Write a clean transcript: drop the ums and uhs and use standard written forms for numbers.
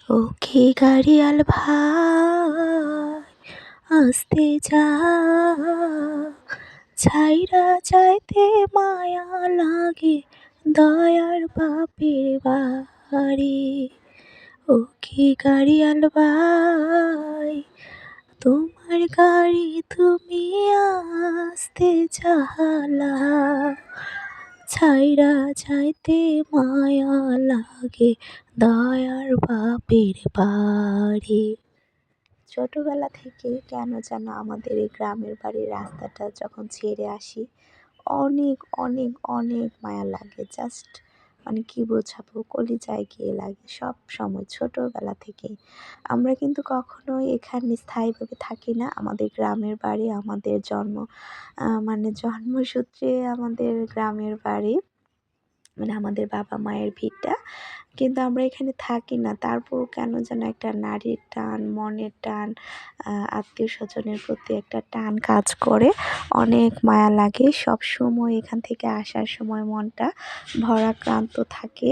ও কি গাড়িয়াল ভাই আস্তে যা, ছাইরা যাইতে মায়া লাগে দয়ার বাপের বাড়ি। ও কি গাড়িয়াল ভাই তোমার গাড়ি তুমি আস্তে চালা, ছাইরা যাইতে মায়া লাগে দয়ার বাপের বাড়ি। ছোটবেলা থেকে কেন যেন আমাদের এই গ্রামের বাড়ির রাস্তাটা যখন ছেড়ে আসি অনেক অনেক অনেক মায়া লাগে। জাস্ট মানে কি বোঝাবো, কলিজায় গিয়ে লাগে সব সময় ছোটবেলা থেকেই। আমরা কিন্তু কখনোই এখানে স্থায়ীভাবে থাকি না। আমাদের গ্রামের বাড়ি, আমাদের মানে জন্মসূত্রে আমাদের গ্রামের বাড়ি, মানে আমাদের বাবা মায়ের ভিটা। কিন্তু আমরা এখানে থাকি না, তারপরও কেন যেন একটা নারীর টান, মনের টান, আত্মীয় স্বজনের প্রতি একটা টান কাজ করে, অনেক মায়া লাগে। সব সময় এখান থেকে আসার সময় মনটা ভরাক্রান্ত থাকে।